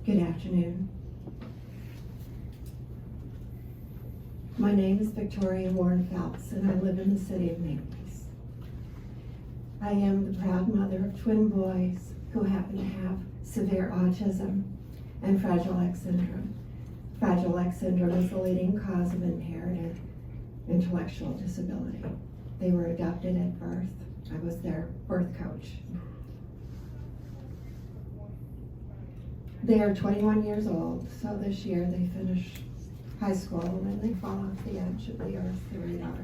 Good afternoon. My name is Victoria Warrenfeltz, and I live in the city of Naples. I am the proud mother of twin boys who happen to have severe autism and Fragile X syndrome. Fragile X syndrome is the leading cause of inherited intellectual disability. They were adopted at birth. I was their birth coach. They are 21 years old, so this year they finish high school and they fall off the edge of the earth, the radar,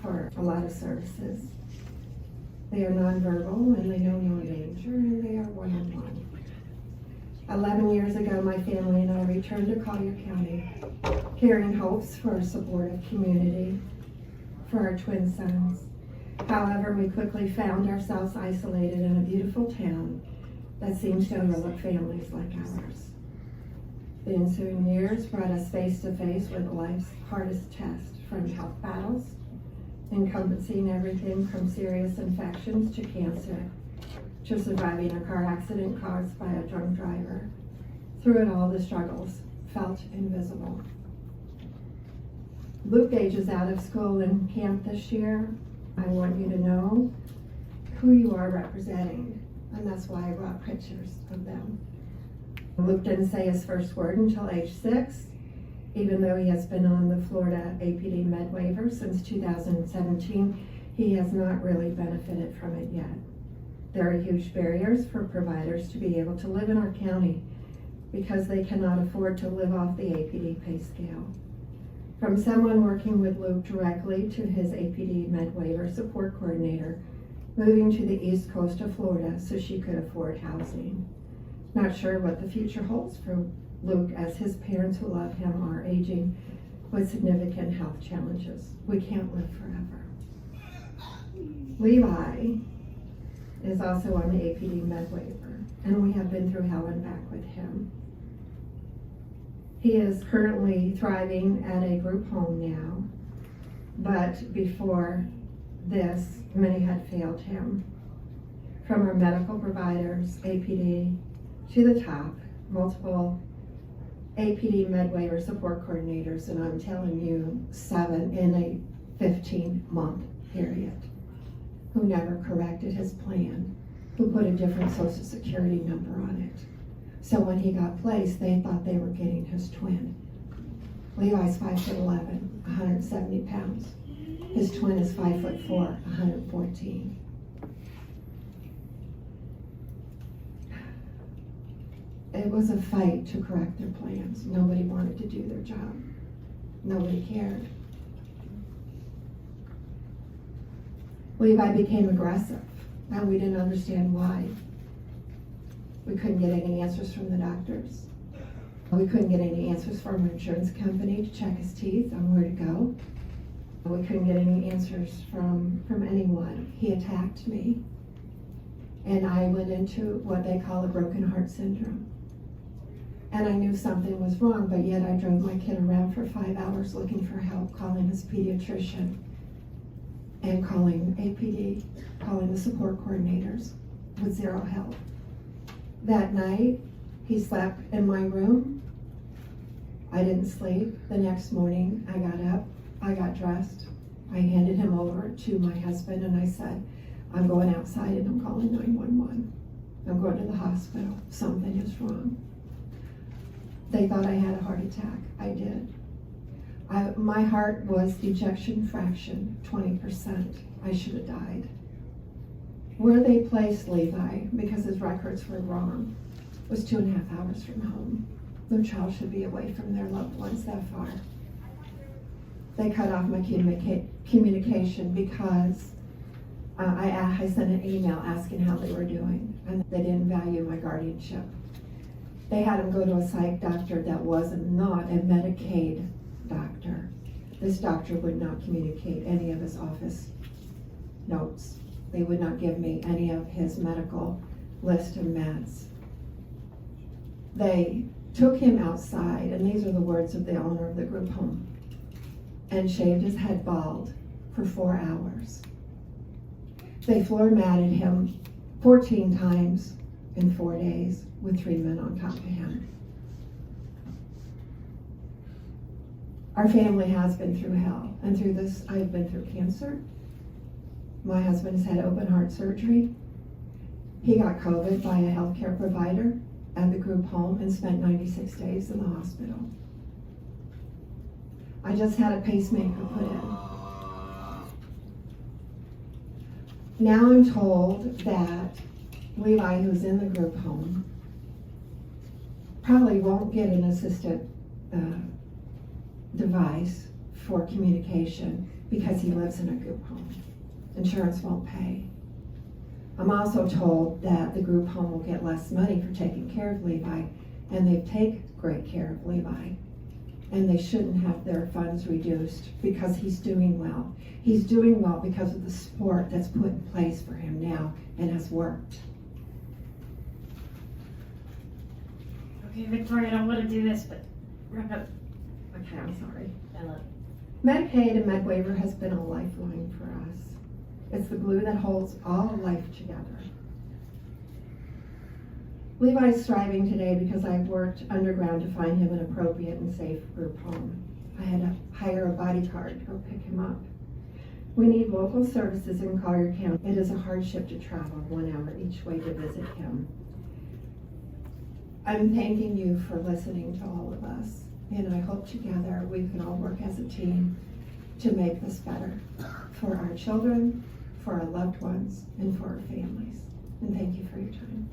for a lot of services. They are nonverbal and they know no danger, and they are one-on-one. 11 years ago, my family and I returned to Collier County, carrying hopes for a supportive community for our twin sons. However, we quickly found ourselves isolated in a beautiful town that seems to overlook families like ours. The ensuing years brought us face to face with life's hardest test, from health battles, encompassing everything from serious infections to cancer, to surviving a car accident caused by a drunk driver. Through it all, the struggles felt invisible. Luke ages out of school and camp this year. I want you to know who you are representing, and that's why I brought pictures of them. Luke didn't say his first word until age 6, even though he has been on the Florida APD Med Waiver since 2017. He has not really benefited from it yet. There are huge barriers for providers to be able to live in our county because they cannot afford to live off the APD pay scale. From someone working with Luke directly to his APD Med Waiver support coordinator, moving to the east coast of Florida so she could afford housing. Not sure what the future holds for Luke, as his parents who love him are aging with significant health challenges. We can't live forever. Levi is also on the APD Med Waiver, and we have been through hell and back with him. He is currently thriving at a group home now, but before this, many had failed him. From our medical providers, APD, to the top, multiple APD Med Waiver support coordinators, and I'm telling you, 7 in a 15-month period, who never corrected his plan, who put a different social security number on it. So when he got placed, they thought they were getting his twin. Levi's 5'11", 170 pounds. His twin is 5'4", 114. It was a fight to correct their plans. Nobody wanted to do their job. Nobody cared. Levi became aggressive, and we didn't understand why. We couldn't get any answers from the doctors. We couldn't get any answers from our insurance company to check his teeth on where to go. We couldn't get any answers from anyone. He attacked me, and I went into what they call a broken heart syndrome. And I knew something was wrong, but yet I drove my kid around for 5 hours looking for help, calling his pediatrician and calling APD, calling the support coordinators, with zero help. That night, he slept in my room. I didn't sleep. The next morning, I got up, I got dressed, I handed him over to my husband, and I said, I'm going outside and I'm calling 911. I'm going to the hospital. Something is wrong. They thought I had a heart attack. I did. My heart was ejection fraction, 20%. I should have died. Where they placed Levi, because his records were wrong, was 2.5 hours from home. No child should be away from their loved ones that far. They cut off my communication because I sent an email asking how they were doing, and they didn't value my guardianship. They had him go to a psych doctor that was not a Medicaid doctor. This doctor would not communicate any of his office notes. They would not give me any of his medical list of meds. They took him outside, and these are the words of the owner of the group home, and shaved his head bald for 4 hours. They floor matted him 14 times in 4 days with 3 men on top of him. Our family has been through hell, and through this, I've been through cancer. My husband's had open heart surgery. He got COVID by a healthcare provider at the group home and spent 96 days in the hospital. I just had a pacemaker put in. Now I'm told that Levi, who's in the group home, probably won't get an assisted device for communication because he lives in a group home. Insurance won't pay. I'm also told that the group home will get less money for taking care of Levi, and they take great care of Levi. And they shouldn't have their funds reduced because he's doing well. He's doing well because of the support that's put in place for him now and has worked. Okay, Victoria, I don't want to do this, but wrap up. Okay, I'm sorry. I love it. Medicaid and Med Waiver has been a lifeline for us. It's the glue that holds all of life together. Levi's thriving today because I worked underground to find him an appropriate and safe group home. I had to hire a bodyguard to go pick him up. We need local services in Collier County. It is a hardship to travel 1 hour each way to visit him. I'm thanking you for listening to all of us, and I hope together we can all work as a team to make this better for our children, for our loved ones, and for our families. And thank you for your time.